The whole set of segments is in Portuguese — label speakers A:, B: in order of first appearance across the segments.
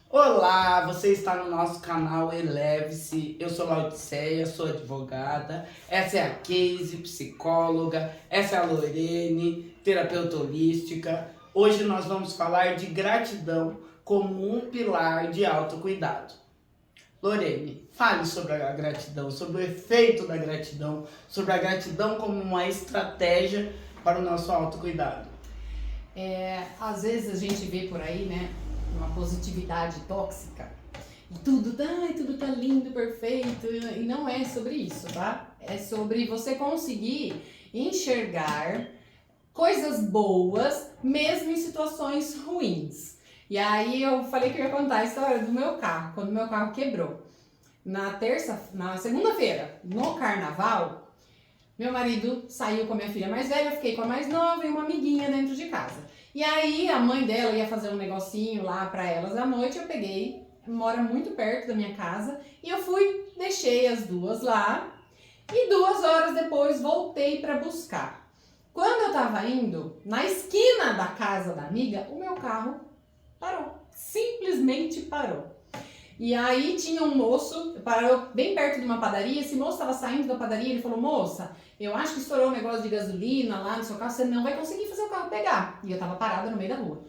A: Olá, você está no nosso canal Eleve-se. Eu sou Laodiceia, sou advogada. Essa é a Casey, psicóloga. Essa é a Lorene, terapeuta holística. Hoje nós vamos falar de gratidão como um pilar de autocuidado. Lorene, fale sobre a gratidão, sobre o efeito da gratidão, sobre a gratidão como uma estratégia para o nosso autocuidado.
B: Às vezes a gente vê por aí, né, uma positividade tóxica e tudo tá lindo, perfeito, e não é sobre isso, tá? É sobre você conseguir enxergar coisas boas mesmo em situações ruins. E aí eu falei que eu ia contar a história do meu carro, quando meu carro quebrou. Na segunda-feira, no carnaval, meu marido saiu com a minha filha mais velha, eu fiquei com a mais nova e uma amiguinha dentro de casa. E aí a mãe dela ia fazer um negocinho lá pra elas à noite, eu peguei, mora muito perto da minha casa, e eu fui, deixei as duas lá, e 2 horas depois voltei pra buscar. Quando eu tava indo, na esquina da casa da amiga, o meu carro parou, simplesmente parou. E aí tinha um moço, parou bem perto de uma padaria, esse moço estava saindo da padaria, ele falou, moça, eu acho que estourou um negócio de gasolina lá no seu carro, você não vai conseguir fazer o carro pegar. E eu tava parada no meio da rua.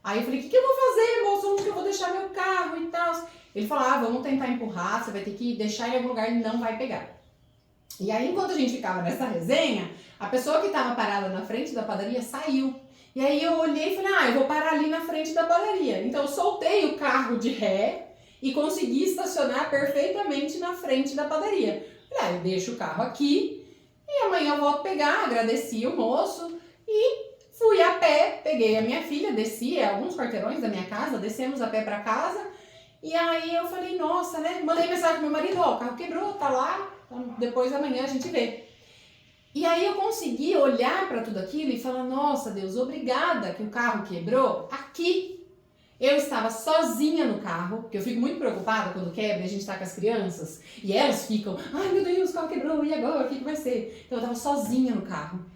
B: Aí eu falei, o que eu vou fazer, moço? Onde que eu vou deixar meu carro e tal? Ele falou, vamos tentar empurrar, você vai ter que deixar em algum lugar e não vai pegar. E aí, enquanto a gente ficava nessa resenha, a pessoa que estava parada na frente da padaria saiu. E aí eu olhei e falei, eu vou parar ali na frente da padaria. Então eu soltei o carro de ré e consegui estacionar perfeitamente na frente da padaria. Falei, eu deixo o carro aqui e amanhã eu volto pegar. Agradeci o moço e fui a pé, peguei a minha filha, desci alguns quarteirões da minha casa, descemos a pé para casa. E aí eu falei, nossa, né? Mandei mensagem pro meu marido, o carro quebrou, tá lá, depois amanhã a gente vê. E aí eu consegui olhar para tudo aquilo e falar, nossa Deus, obrigada que o carro quebrou aqui. Eu estava sozinha no carro, porque eu fico muito preocupada quando quebra e a gente tá com as crianças. E elas ficam, ai meu Deus, o carro quebrou, e agora? O que vai ser? Então eu estava sozinha no carro.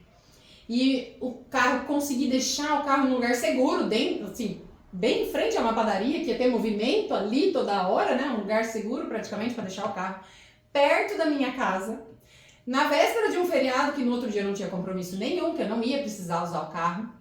B: E o carro, consegui deixar o carro num lugar seguro, dentro, assim, bem em frente a uma padaria, que ia ter movimento ali toda hora, né? Um lugar seguro praticamente para deixar o carro. Perto da minha casa, na véspera de um feriado, que no outro dia eu não tinha compromisso nenhum, que eu não ia precisar usar o carro.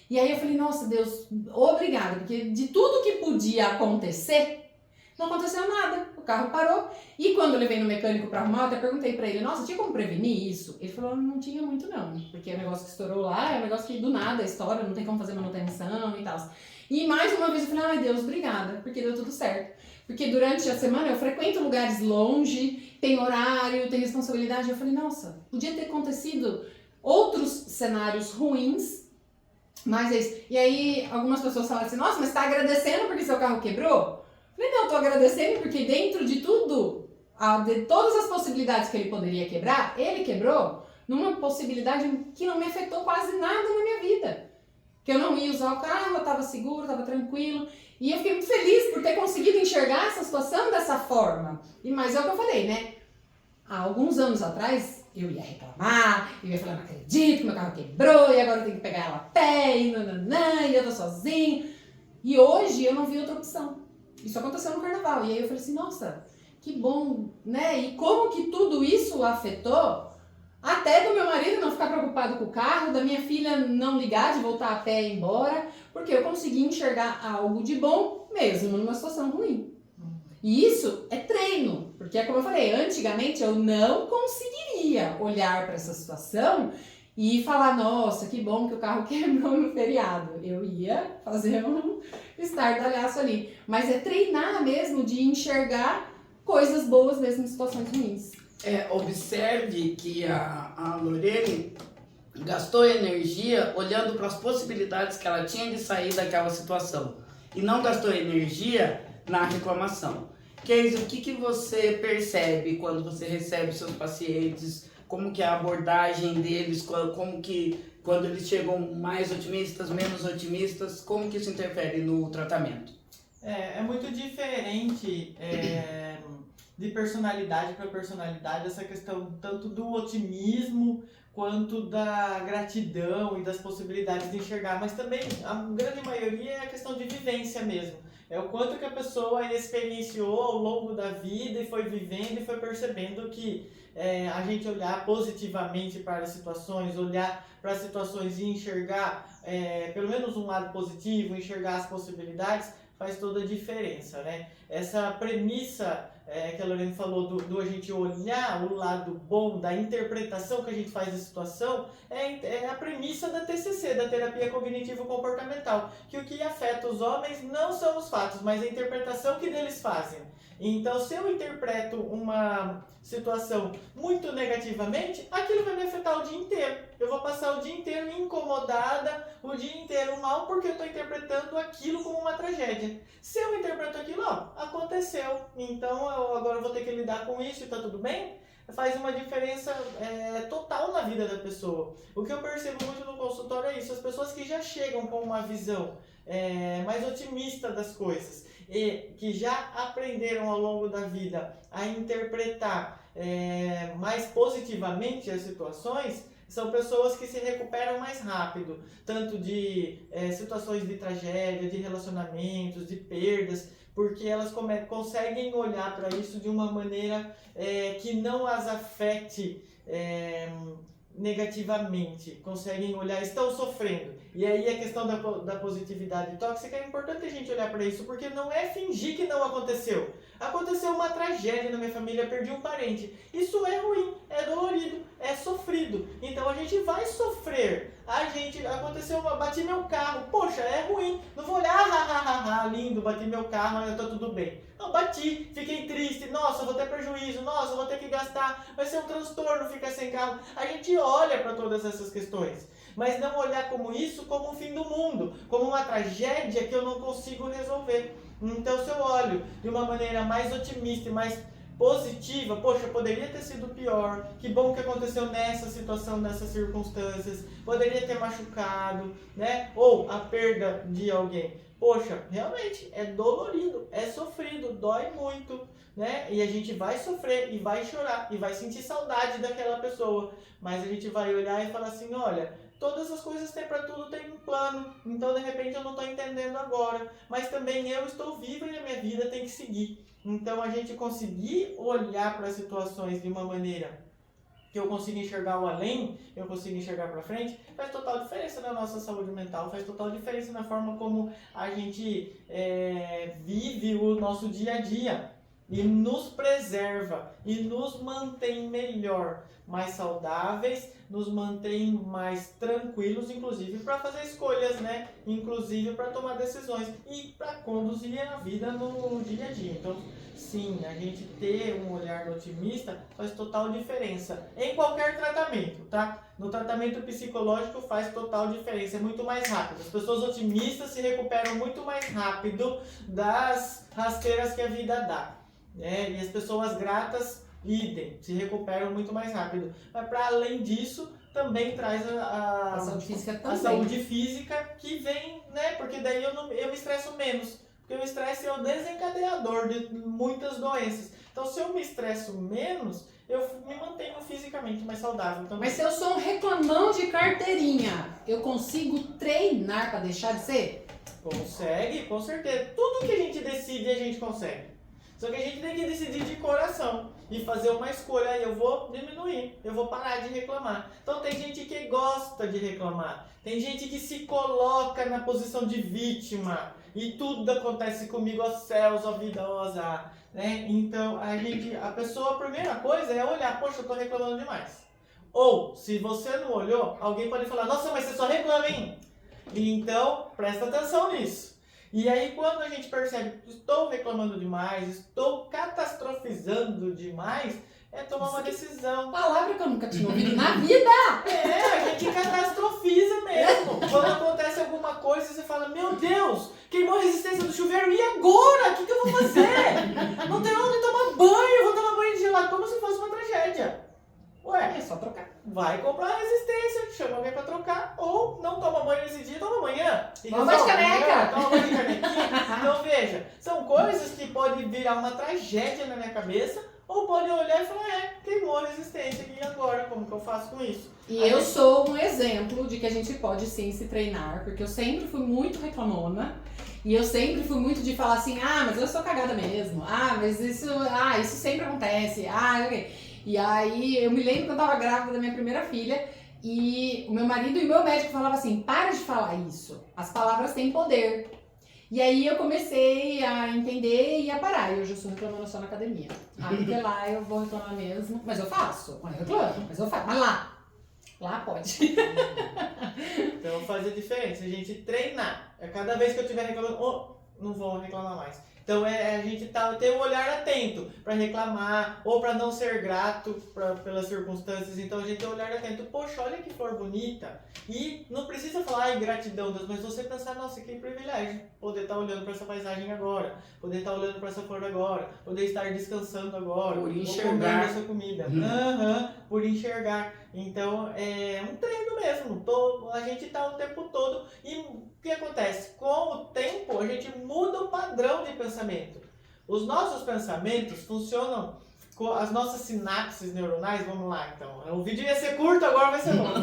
B: E aí eu falei, nossa Deus, obrigada, porque de tudo que podia acontecer, não aconteceu nada, o carro parou. E quando eu levei no mecânico pra arrumar, eu até perguntei pra ele, nossa, tinha como prevenir isso? Ele falou, não tinha muito não, porque o negócio que estourou lá é um negócio que do nada estoura, não tem como fazer manutenção e tal. E mais uma vez eu falei, ai Deus, obrigada, porque deu tudo certo. Porque durante a semana eu frequento lugares longe, tem horário, tem responsabilidade. Eu falei, nossa, podia ter acontecido outros cenários ruins, mas é isso. E aí algumas pessoas falam assim, nossa, mas tá agradecendo porque seu carro quebrou? Eu falei, não, tô agradecendo porque dentro de tudo, de todas as possibilidades que ele poderia quebrar, ele quebrou numa possibilidade que não me afetou quase nada na minha vida. Que eu não ia usar o carro, eu tava seguro, tava tranquilo. E eu fiquei muito feliz por ter conseguido enxergar essa situação dessa forma. Mas é o que eu falei, né? Há alguns anos atrás, eu ia reclamar, eu ia falar, não acredito que meu carro quebrou, e agora eu tenho que pegar ela a pé, e nananã, e eu tô sozinho. E hoje eu não vi outra opção. Isso aconteceu no carnaval. E aí eu falei assim, nossa, que bom, né? E como que tudo isso afetou, até do meu marido não ficar preocupado com o carro, da minha filha não ligar de voltar a pé e ir embora, porque eu consegui enxergar algo de bom mesmo numa situação ruim. E isso é treino, porque é como eu falei, antigamente eu não conseguiria olhar para essa situação e falar, nossa, que bom que o carro quebrou no feriado. Eu ia fazer um estardalhaço ali. Mas é treinar mesmo de enxergar coisas boas mesmo em situações ruins.
A: Observe que a Lorene gastou energia olhando para as possibilidades que ela tinha de sair daquela situação e não gastou energia na reclamação. Casey, o que você percebe quando você recebe seus pacientes? Como que é a abordagem deles? Como que quando eles chegam mais otimistas, menos otimistas, como que isso interfere no tratamento?
C: É muito diferente de personalidade para personalidade essa questão tanto do otimismo quanto da gratidão e das possibilidades de enxergar, mas também a grande maioria é a questão de vivência mesmo. É o quanto que a pessoa experienciou ao longo da vida e foi vivendo e foi percebendo que a gente olhar positivamente para as situações, olhar para as situações e enxergar pelo menos um lado positivo, enxergar as possibilidades, faz toda a diferença, né? Essa premissa que a Lorena falou do a gente olhar o lado bom, da interpretação que a gente faz da situação, é a premissa da TCC, da terapia cognitivo-comportamental, que o que afeta os homens não são os fatos, mas a interpretação que deles fazem. Então, se eu interpreto uma situação muito negativamente, aquilo vai me afetar o dia inteiro. Eu vou passar o dia inteiro incomodada, o dia inteiro mal, porque eu estou interpretando aquilo como uma tragédia. Se eu interpreto aquilo, aconteceu, então agora eu vou ter que lidar com isso e está tudo bem, faz uma diferença total na vida da pessoa. O que eu percebo muito no consultório é isso, as pessoas que já chegam com uma visão mais otimista das coisas, e que já aprenderam ao longo da vida a interpretar mais positivamente as situações, são pessoas que se recuperam mais rápido, tanto de situações de tragédia, de relacionamentos, de perdas, porque elas conseguem olhar para isso de uma maneira que não as afete negativamente, conseguem olhar, estão sofrendo. E aí a questão da positividade tóxica, é importante a gente olhar para isso, porque não é fingir que não aconteceu. Aconteceu uma tragédia na minha família, perdi um parente. Isso é ruim, é dolorido, é sofrido. Então a gente vai sofrer. Aconteceu bati meu carro, poxa, é ruim. Não vou olhar, lindo, bati meu carro, mas tá tudo bem. Não, bati, fiquei triste, nossa, vou ter prejuízo, nossa, vou ter que gastar, vai ser um transtorno ficar sem carro. A gente olha para todas essas questões, mas não olhar como isso como o fim do mundo, como uma tragédia que eu não consigo resolver. Então, se eu olho de uma maneira mais otimista e mais positiva, poxa, poderia ter sido pior, que bom que aconteceu nessa situação, nessas circunstâncias, poderia ter machucado, né? Ou a perda de alguém. Poxa, realmente é dolorido, é sofrido, dói muito, né? E a gente vai sofrer e vai chorar e vai sentir saudade daquela pessoa, mas a gente vai olhar e falar assim, olha, todas as coisas têm para tudo, tem um plano, então de repente eu não estou entendendo agora, mas também eu estou viva e a minha vida tem que seguir. Então a gente conseguir olhar para as situações de uma maneira que eu consigo enxergar o além, eu consigo enxergar para frente, faz total diferença na nossa saúde mental, faz total diferença na forma como a gente vive o nosso dia a dia. E nos preserva e nos mantém melhor, mais saudáveis, nos mantém mais tranquilos, inclusive para fazer escolhas, né? Inclusive para tomar decisões e para conduzir a vida no dia a dia. Então, sim, a gente ter um olhar otimista faz total diferença em qualquer tratamento, tá? No tratamento psicológico faz total diferença, é muito mais rápido. As pessoas otimistas se recuperam muito mais rápido das rasteiras que a vida dá. E as pessoas gratas, idem, se recuperam muito mais rápido. Mas para além disso, também traz
B: A saúde física também.
C: a saúde física que vem, né? Porque daí eu me estresso menos. Porque o estresse é o desencadeador de muitas doenças. Então, se eu me estresso menos, eu me mantenho fisicamente mais saudável também.
B: Mas se eu sou um reclamão de carteirinha, eu consigo treinar para deixar de ser?
C: Consegue, com certeza. Tudo que a gente decide, a gente consegue. Só que a gente tem que decidir de coração e fazer uma escolha. Eu vou diminuir, eu vou parar de reclamar. Então tem gente que gosta de reclamar. Tem gente que se coloca na posição de vítima. E tudo acontece comigo, ó céus, ó vida, ó azar. Né? Então a pessoa, a primeira coisa é olhar, poxa, eu tô reclamando demais. Ou, se você não olhou, alguém pode falar, nossa, mas você só reclama, hein? Então, presta atenção nisso. E aí, quando a gente percebe que estou reclamando demais, estou catastrofizando demais, é tomar uma decisão.
B: Palavra que eu nunca tinha ouvido na vida!
C: A gente catastrofiza mesmo. Quando acontece alguma coisa, você fala, meu Deus, queimou a resistência do chuveiro, e agora? O que eu vou fazer? Não tenho onde tomar banho, eu vou tomar banho de gelado, como se fosse uma tragédia. Ué,
B: É só trocar.
C: vai comprar a resistência, chama alguém pra trocar, ou não toma banho nesse dia, toma amanhã.
B: Toma banho de caneca.
C: Toma banho de canequinha. Então veja, são coisas que podem virar uma tragédia na minha cabeça, ou podem olhar e falar, queimou a resistência, e agora? Como que eu faço com isso?
B: E eu sou um exemplo de que a gente pode sim se treinar, porque eu sempre fui muito reclamona. E eu sempre fui muito de falar assim, mas eu sou cagada mesmo. Mas isso sempre acontece. Ok. E aí eu me lembro que eu tava grávida da minha primeira filha e o meu marido e o meu médico falavam assim, para de falar isso. As palavras têm poder. E aí eu comecei a entender e a parar. E hoje eu sou reclamando só na academia. Até lá eu vou reclamar mesmo. Mas eu faço. Eu reclamo, mas eu faço. Mas lá pode.
C: Então fazer diferença, a gente treinar. Cada vez que eu estiver reclamando, não vou reclamar mais. Então a gente ter um olhar atento para reclamar ou para não ser grato pelas circunstâncias. Então a gente tem um olhar atento. Poxa, olha que flor bonita. E não precisa falar gratidão, Deus, mas você pensar, nossa, que privilégio poder estar olhando para essa paisagem agora, poder estar olhando para essa flor agora, poder estar descansando agora,
A: por
C: ou
A: enxergar
C: comendo essa comida. Por enxergar. Então é um treino mesmo. A gente está o tempo todo. E o que acontece? Com o tempo a gente muda o padrão de pensamento. Os nossos pensamentos funcionam com as nossas sinapses neuronais. Vamos lá então. O vídeo ia ser curto, agora vai ser longo.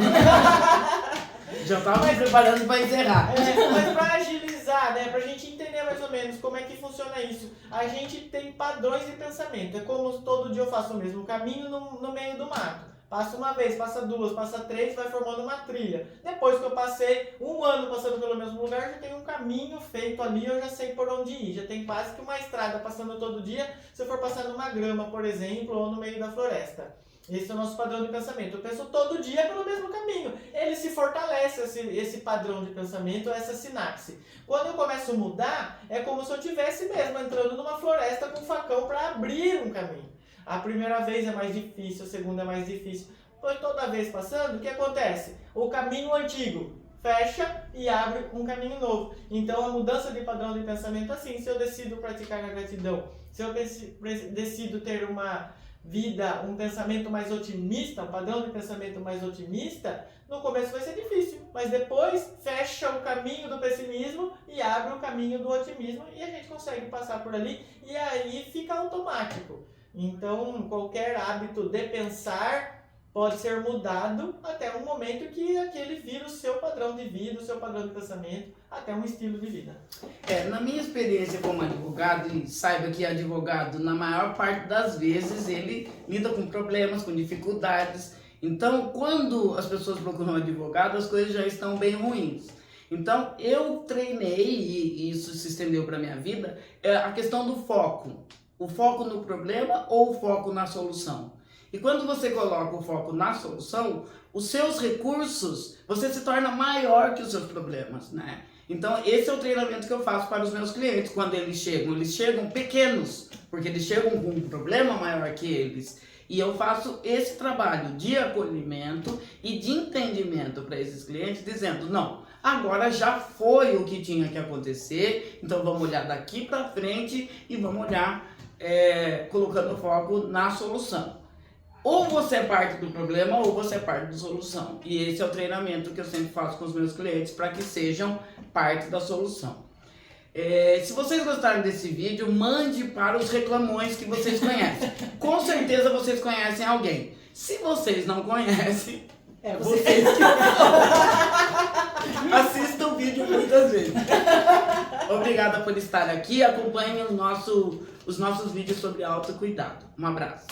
A: Já estava me preparando para encerrar.
C: Mas para agilizar, né, para a gente entender mais ou menos como é que funciona isso, a gente tem padrões de pensamento. É como todo dia eu faço o mesmo caminho no meio do mato. Passa uma vez, passa duas, passa três, vai formando uma trilha. Depois que eu passei um ano passando pelo mesmo lugar, já tem um caminho feito ali, eu já sei por onde ir. Já tem quase que uma estrada passando todo dia, se eu for passar numa grama, por exemplo, ou no meio da floresta. Esse é o nosso padrão de pensamento. Eu penso todo dia pelo mesmo caminho. Ele se fortalece, esse padrão de pensamento, essa sinapse. Quando eu começo a mudar, é como se eu estivesse mesmo entrando numa floresta com um facão para abrir um caminho. A primeira vez é mais difícil, a segunda é mais difícil. Pois toda vez passando, o que acontece? O caminho antigo fecha e abre um caminho novo. Então a mudança de padrão de pensamento é assim. Se eu decido praticar a gratidão, se eu decido ter uma vida, um pensamento mais otimista, um padrão de pensamento mais otimista, no começo vai ser difícil, mas depois fecha o caminho do pessimismo e abre o caminho do otimismo e a gente consegue passar por ali e aí fica automático. Então, qualquer hábito de pensar pode ser mudado até um momento que aquele vira o seu padrão de vida, o seu padrão de pensamento, até um estilo de vida.
A: Na minha experiência como advogado, e saiba que advogado, na maior parte das vezes, ele lida com problemas, com dificuldades. Então, quando as pessoas procuram um advogado, as coisas já estão bem ruins. Então, eu treinei, e isso se estendeu para a minha vida, a questão do foco. O foco no problema ou o foco na solução? E quando você coloca o foco na solução, os seus recursos, você se torna maior que os seus problemas, né? Então, esse é o treinamento que eu faço para os meus clientes. Quando eles chegam pequenos, porque eles chegam com um problema maior que eles. E eu faço esse trabalho de acolhimento e de entendimento para esses clientes, dizendo, não, agora já foi o que tinha que acontecer, então vamos olhar daqui para frente e vamos olhar colocando foco na solução. Ou você é parte do problema ou você é parte da solução. E esse é o treinamento que eu sempre faço com os meus clientes para que sejam parte da solução. Se vocês gostaram desse vídeo, mande para os reclamões que vocês conhecem. Com certeza vocês conhecem alguém. Se vocês não conhecem, vocês que assistam o vídeo muitas vezes. Obrigada por estar aqui. Acompanhem os nossos vídeos sobre autocuidado. Um abraço.